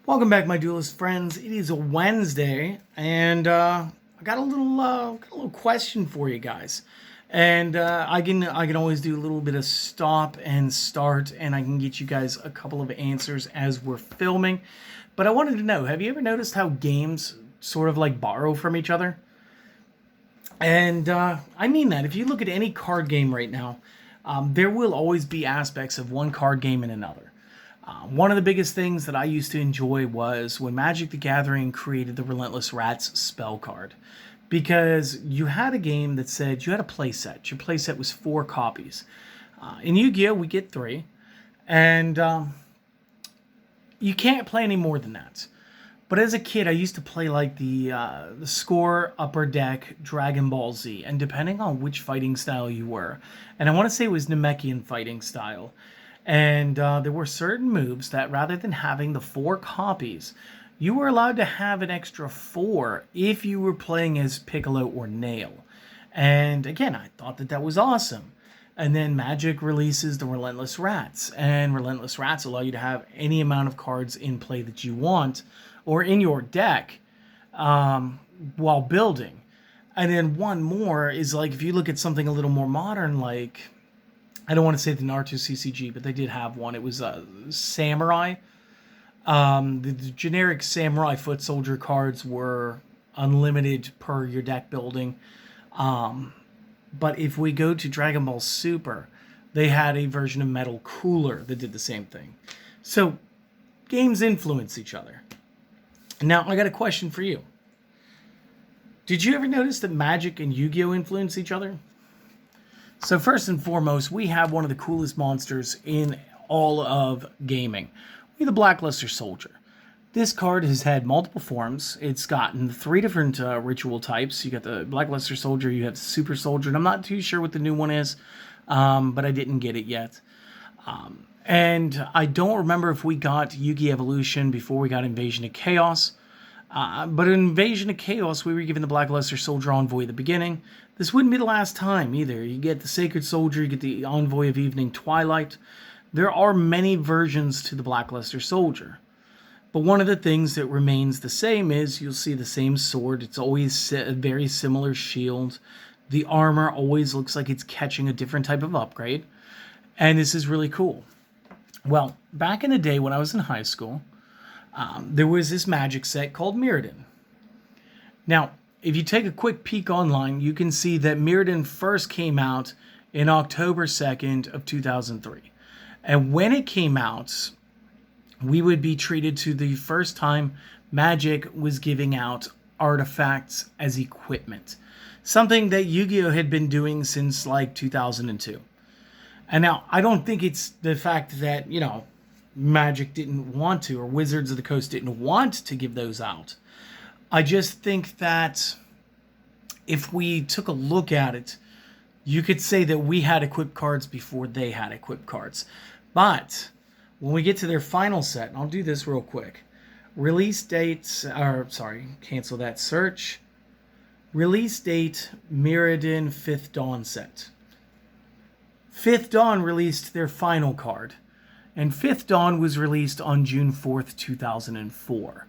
Welcome back, my duelist friends. It is a Wednesday, and I got a little question for you guys. And I can always do a little bit of stop and start, and I can get you guys a couple of answers as we're filming. But I wanted to know: have you ever noticed how games sort of like borrow from each other? And I mean that. If you look at any card game right now, there will always be aspects of one card game in another. One of the biggest things that I used to enjoy was when Magic the Gathering created the Relentless Rats spell card. Because you had a game that said you had a playset. Your playset was 4 copies. In Yu-Gi-Oh, we get 3. And you can't play any more than that. But as a kid, I used to play like the Score, Upper Deck, Dragon Ball Z, and depending on which fighting style you were, and I want to say it was Namekian fighting style, and there were certain moves that rather than having the 4 copies, you were allowed to have an extra 4 if you were playing as Piccolo or Nail. And again, I thought that that was awesome. And then Magic releases the Relentless Rats, and Relentless Rats allow you to have any amount of cards in play that you want or in your deck while building. And then one more is like if you look at something a little more modern, like I don't want to say the Naruto CCG, but they did have one. It was Samurai. The generic Samurai Foot Soldier cards were unlimited per your deck building. But if we go to Dragon Ball Super, they had a version of Metal Cooler that did the same thing. So games influence each other. Now, I got a question for you. Did you ever notice that Magic and Yu-Gi-Oh! Influence each other? So first and foremost, we have one of the coolest monsters in all of gaming. We have the Blackluster Soldier. This card has had multiple forms. It's gotten 3 different ritual types. You got the Blackluster Soldier, you have the Super Soldier, and I'm not too sure what the new one is, but I didn't get it yet. And I don't remember if we got Yu-Gi Evolution before we got Invasion of Chaos. But in Invasion of Chaos, we were given the Blackluster Soldier Envoy at the beginning. This wouldn't be the last time either. You get the Sacred Soldier, you get the Envoy of Evening Twilight. There are many versions to the Blackluster Soldier. But one of the things that remains the same is you'll see the same sword. It's always a very similar shield. The armor always looks like it's catching a different type of upgrade. And this is really cool. Well, back in the day when I was in high school, there was this Magic set called Mirrodin. Now, if you take a quick peek online, you can see that Mirrodin first came out in October 2nd of 2003. And when it came out, we would be treated to the first time Magic was giving out artifacts as equipment. Something that Yu-Gi-Oh! Had been doing since like 2002. And now, I don't think it's the fact that, Magic didn't want to, or Wizards of the Coast didn't want to give those out. I just think that if we took a look at it, you could say that we had equipped cards before they had equipped cards. But when we get to their final set, and I'll do this real quick. Release dates, cancel that search. Release date, Mirrodin 5th Dawn set. 5th Dawn released their final card, and 5th Dawn was released on June 4th, 2004.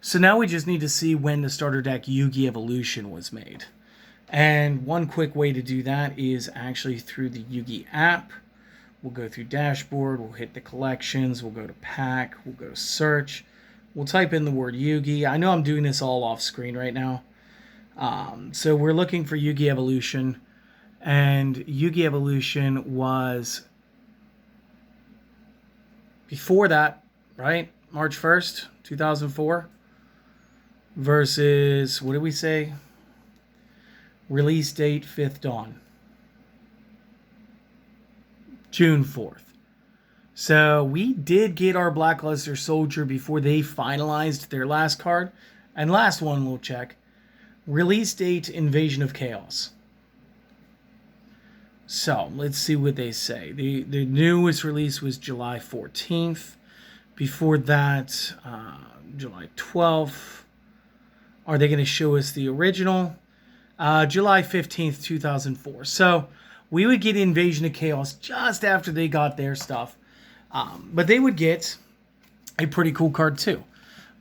So now we just need to see when the starter deck Yu-Gi Evolution was made. And one quick way to do that is actually through the Yu-Gi app. We'll go through dashboard, we'll hit the collections, we'll go to pack, we'll go to search. We'll type in the word Yu-Gi. I know I'm doing this all off screen right now. So we're looking for Yu-Gi Evolution. And Yu-Gi Evolution was before that, right? March 1st, 2004. Versus, what did we say? Release date, 5th Dawn. June 4th. So we did get our Blackluster Soldier before they finalized their last card. And last one we'll check. Release date, Invasion of Chaos. So, let's see what they say. The newest release was July 14th. Before that, July 12th. Are they going to show us the original? July 15th, 2004. So, we would get Invasion of Chaos just after they got their stuff. But they would get a pretty cool card too.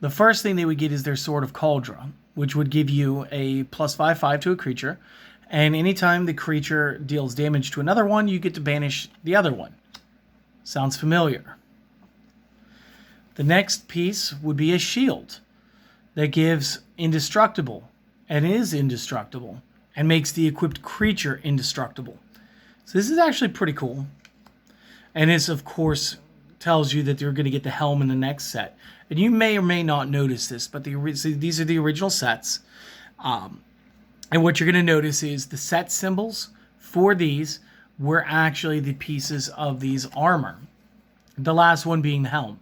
The first thing they would get is their Sword of Kaldra, which would give you a +5/5 to a creature, and anytime the creature deals damage to another one, you get to banish the other one. Sounds familiar. The next piece would be a shield that gives indestructible, and is indestructible, and makes the equipped creature indestructible. So this is actually pretty cool. And this, of course, tells you that you're going to get the helm in the next set. And you may or may not notice this, but these are the original sets. And what you're going to notice is the set symbols for these were actually the pieces of these armor. The last one being the helm.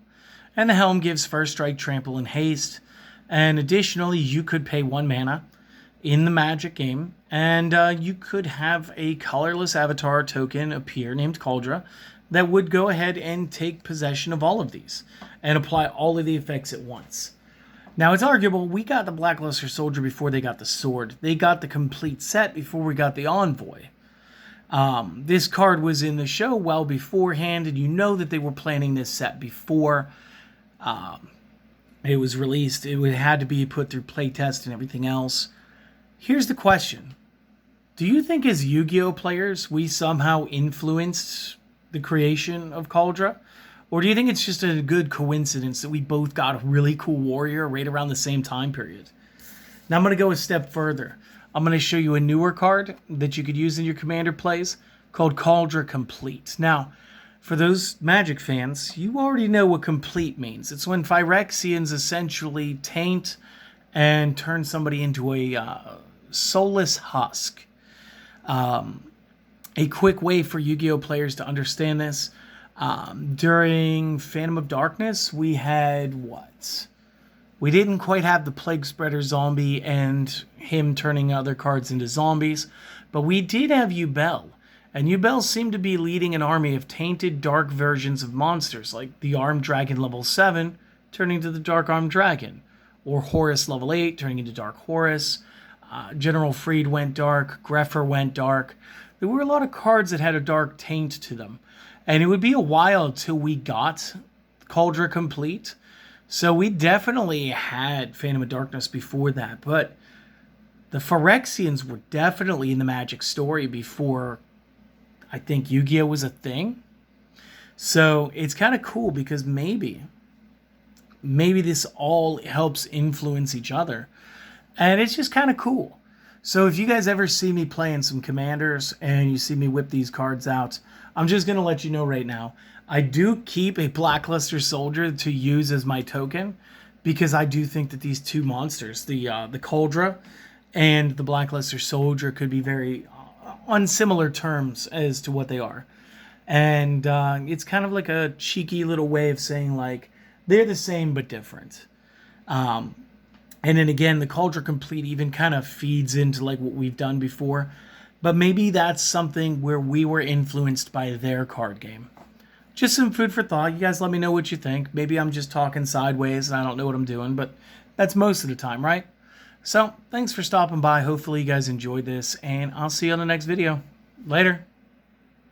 And the helm gives first strike, trample, and haste. And additionally, you could pay 1 mana in the Magic game, and you could have a colorless avatar token appear named Kaldra that would go ahead and take possession of all of these and apply all of the effects at once. Now, it's arguable we got the Blackluster Soldier before they got the sword. They got the complete set before we got the Envoy. This card was in the show well beforehand, and you know that they were planning this set before it was released. It had to be put through playtest and everything else. Here's the question. Do you think as Yu-Gi-Oh players, we somehow influenced the creation of Kaldra? Or do you think it's just a good coincidence that we both got a really cool warrior right around the same time period? Now I'm going to go a step further. I'm going to show you a newer card that you could use in your commander plays called Kaldra Complete. Now, for those Magic fans, you already know what complete means. It's when Phyrexians essentially taint and turn somebody into a soulless husk. A quick way for Yu-Gi-Oh players to understand this. During Phantom of Darkness, we had what? We didn't quite have the Plague Spreader zombie and him turning other cards into zombies, but we did have Yubel. And Yubel seemed to be leading an army of tainted dark versions of monsters, like the Armed Dragon level 7 turning to the Dark Armed Dragon, or Horus level 8 turning into Dark Horus. General Freed went dark, Greffer went dark. There were a lot of cards that had a dark taint to them. And it would be a while until we got Kaldra Complete. So we definitely had Phantom of Darkness before that. But the Phyrexians were definitely in the Magic story before I think Yu-Gi-Oh was a thing. So it's kind of cool because maybe this all helps influence each other. And it's just kind of cool. So if you guys ever see me playing some Commanders and you see me whip these cards out, I'm just going to let you know right now, I do keep a Blackluster Soldier to use as my token because I do think that these two monsters, the Kaldra and the Blackluster Soldier, could be very on similar terms as to what they are. And it's kind of like a cheeky little way of saying, like, they're the same but different. And then again, the Kaldra Complete even kind of feeds into like what we've done before. But maybe that's something where we were influenced by their card game. Just some food for thought. You guys let me know what you think. Maybe I'm just talking sideways and I don't know what I'm doing, but that's most of the time, right? So, thanks for stopping by. Hopefully you guys enjoyed this, and I'll see you on the next video. Later.